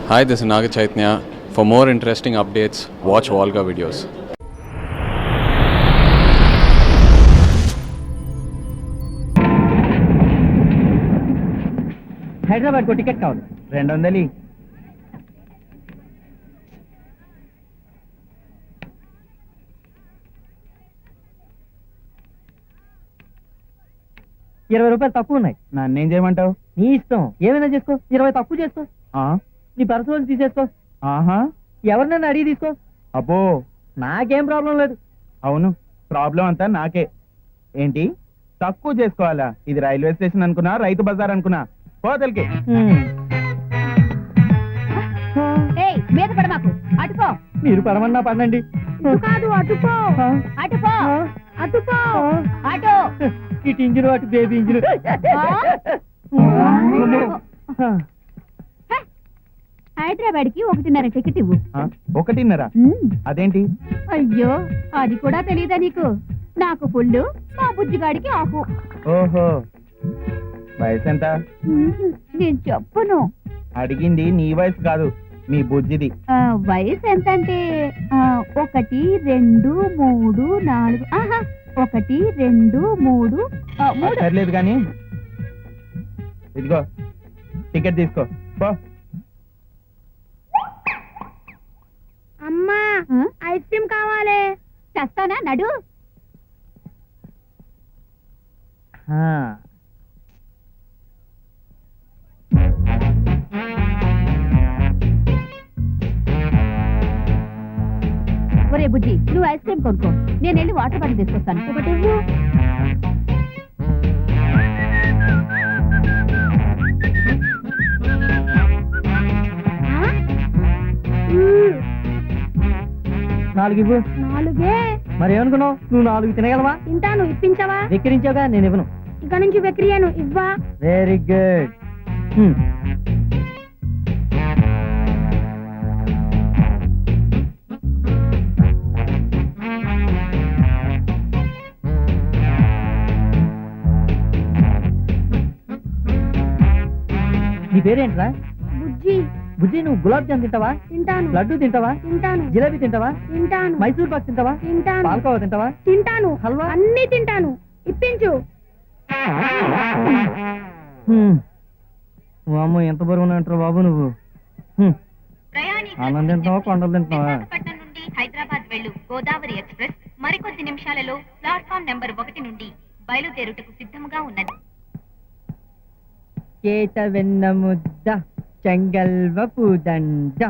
Hi, this is Naga Chaitanya. For more interesting updates, watch Volga videos. Hyderabad కో ticket కావాలి 200 ₹20 తక్కువ ఉన్నాయి. నన్నేం చేయమంటావు? నీ ఇష్టం, ఏమైనా చేసుకో. 20 తక్కువ చేసుకో. నీ పర్సనల్ తీసేసుకో. ఆహా, ఎవరినైనా అడిగి తీసుకో. అబ్బో, నాకేం ప్రాబ్లం లేదు. అవును, ప్రాబ్లం అంతా నాకే. ఏంటి తక్కువ చేసుకోవాలా? ఇది రైల్వే స్టేషన్ అనుకున్నా, రైతు బజార్ అనుకున్నా? పోతలకి మీద పడమాకు, అటుకో. మీరు పడమన్నా పడండి. కాదు, అటుకో, అటుకో, అటుకో, అటు. ఇటు ఇంజిన్, అటు బేబీ ఇంజిన్. హైదరాబాద్ కి 1.5 టికెట్ ఇవ్వు. 1.5? అదేంటి? అయ్యో, అది కూడా తెలీదా నీకు? నాకు ఫుల్, మా బుజ్జిగాడికి ఆకు. ఓహో, వయసు ఎంత? నేను చెప్పను. అడిగింది నీ వయసు కాదు, మీ బుజ్జిది. వయసు ఎంత అంటే 1, 2, 3, 4. 1, 2, 3. సర్లేదు కానీ ఇదిగో టికెట్ తీసుకో. అమ్మా, ఐస్ క్రీమ్ కావాలి. చేస్తానా, నడు. ఒరే బుజ్జి, నువ్వు ఐస్ క్రీమ్ కొనుక్కో, నేను వెళ్ళి వాటర్ బాటిల్ తీసుకొస్తాను. ఒకటి ఇవ్వు. నాలుగు ఇవ్వు. 4? మరి ఏమనుకున్నావు? నువ్వు 4 తినగలవా? తింటాను, ఇప్పించవా? వెక్కిరించావుగా, నేను ఇవ్వను. ఇక నుంచి వెక్కిరియాను, ఇవ్వా. Very good. నీ పేరేంట్రా? బుజ్జి. బుజ్జి, నువ్వు గులాబ్ జామ్ తింటావా? తింటాను. లడ్డు తింటావా? తింటాను. జిలేబీ తింటావా? తింటాను. మైసూర్ పాక్ తింటావా? తింటాను. పాలకోవా తింటావా? తింటాను. హల్వా? అన్ని తింటాను, ఇప్పించు. అమ్మ, ఎంత బరువు అంటారు బాబు నువ్వు. అన్నం తింటావా, కొండలు తింటావా? విశాఖపట్నం నుండి హైదరాబాద్ వెళ్ళు గోదావరి ఎక్స్ప్రెస్ మరికొద్ది నిమిషాలలో ప్లాట్ఫామ్ నెంబర్ 1 నుండి బయలుదేరుటకు సిద్ధంగా ఉన్నది. కేత వెన్న ముద్ద, చెంగల్వ పూదండ.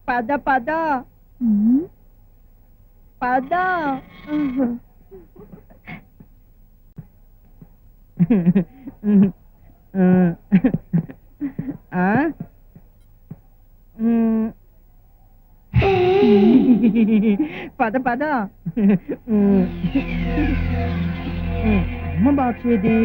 పద పద పద. పద పద. అమ్మ బాక్షేది.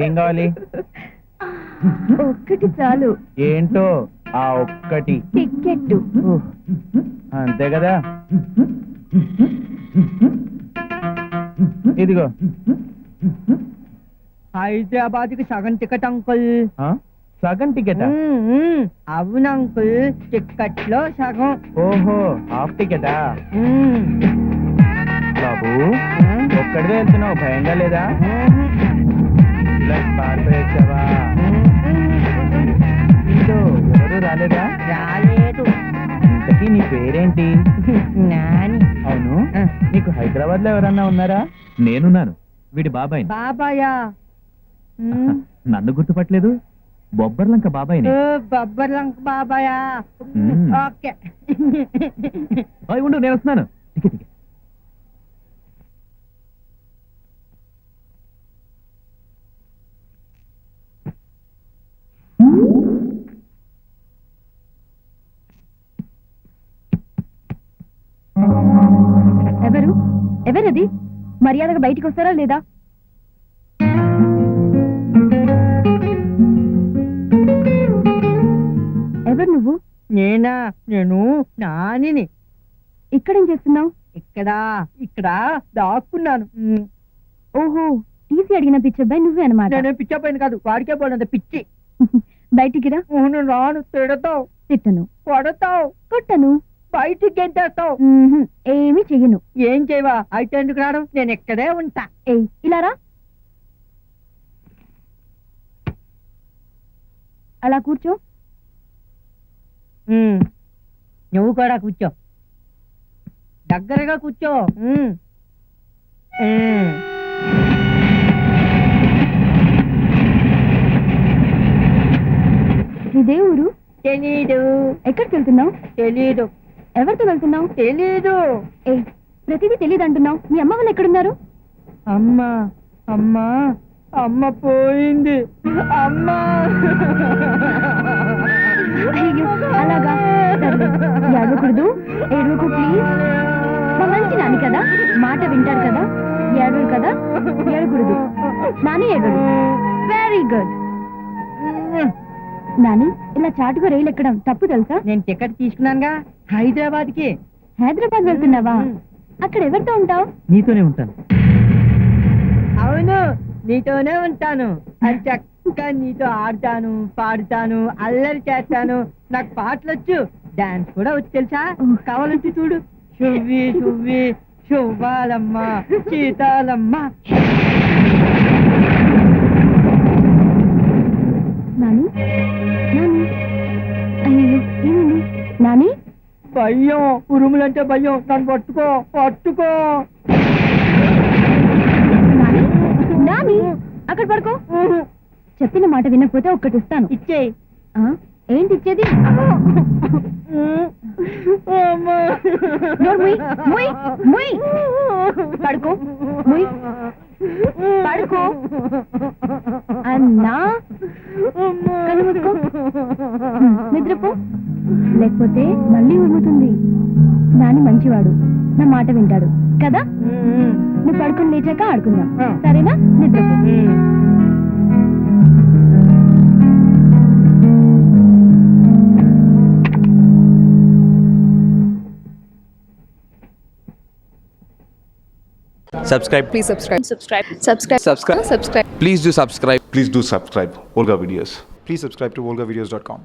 ఏం కావాలి? ఒక్కటి చాలు. ఏంటో ఆ ఒక్కటి? టికెట్. అంతే కదా, ఇదిగో. హైదరాబాద్ కి సగం టికెట్ అంకుల్. సగం టికెట్? అవును అంకుల్, టికెట్ లో సగం. ఓహో, హాఫ్ టికెటా? బాబు, ఒక్కడిదే వెళ్తున్నావు, భయంగా లేదా? పారిపోయావా? ఎవరు రాలేదా? రాలేదు. ఇంతకీ నీ పేరేంటి? నాని. అవును, నీకు హైదరాబాద్ లో ఎవరన్నా ఉన్నారా? నేనున్నాను, వీడి బాబాయ్. బాబాయా? నన్ను గుర్తుపట్టలేదు? బొబ్బర్లంక బాబాయ్. బొబ్బర్లంక బాబాయా? ఓకే. ఉండు, నేను వస్తున్నాను. టికెట్. ఎవరు ఎవరది? మర్యాదగా బయటికి వస్తారా లేదా? ఎవరు నువ్వు? నేను నానిని. ఇక్కడేం చేస్తున్నావు? ఇక్కడ దాక్కున్నాను. ఓహో, టీసీ అడిగిన పిచ్చబ్బాయి నువ్వే అనమాట. నేను పిచ్చపోయిన కాదు, వాడికే పోయినంత పిచ్చి. బయటికి రా. నువ్వు రాను, తిడతావు, తిట్టను, కొడతావు, కొట్టను, బయటికి గెంటేస్తావు. ఏమీ చెయ్యను. ఏం చేయవా? అయితే ఎందుకు రావడం? నేను ఇక్కడే ఉంటా. ఏయ్, ఇలా రా. అలా కూర్చో. నువ్వు కూడా కూర్చో, దగ్గరగా కూర్చో. ఇదే ఊరు? తెలీదు. ఎక్కడికి వెళ్తున్నావు? తెలీదు. ఎవరితో వెళ్తున్నావు? తెలీదు. ఏయ్, ప్రతిదీ తెలీదు అంటున్నావు. మీ అమ్మ వాళ్ళు ఎక్కడున్నారు? అమ్మా అమ్మా అమ్మ పోయింది. అమ్మా. అయ్యో, అలాగా? సర్లే, ఏడవకూడదు. ఏడవకు ప్లీజ్. మా మంచి నాని కదా, మాట వింటాడు కదా. ఏడవడు కదా, ఏడకూడదు. నాని ఏడవడు. Very good. నాని, ఇలా చాటుగా రైలు ఎక్కడం తప్పు తెలుసా? నేను టికెట్ తీసుకున్నానుగా, హైదరాబాద్ కి. హైదరాబాద్ వెళ్తున్నావా? అక్కడ ఎవరితో ఉంటావు? నీతోనే ఉంటాను. అవును, నీతోనే ఉంటాను. అది చక్కగా నీతో ఆడతాను, పాడుతాను, అల్లరి చేస్తాను. నాకు పాటలు వచ్చు, డాన్స్ కూడా వచ్చు తెలుసా? కావాలంటే చూడు. శువ్వి శువ్వి శువ్వాలమ్మ సీతాలమ్మ. నాని, నాని, అయ్యో ఏమైంది? నాని, భయం, ఉరుములంటే భయం. నన్ను పట్టుకో, పట్టుకో. నాని, నాని, అక్కడ పడుకో. చెప్పిన మాట వినకపోతే ఒక్కటి ఇస్తాను. ఇచ్చేయి. ఏంటి ఇచ్చేది? అమ్మా. నోరు మూయ్, మూయ్, మూయ్. పడుకో, మూయ్, పడుకో. అన్నా, కళ్ళు మూసుకో. నిద్రపో, లేకపోతే మళ్ళీ ఉరుముతుంది. నాని మంచివాడు, నా మాట వింటాడు కదా. నువ్వు పడుకొని లేచాక ఆడుకుందాం, సరేనా? నిద్రపో. Subscribe. Please subscribe. Subscribe. Please do subscribe. Please do subscribe Volga Videos. Please subscribe to volgavideos.com.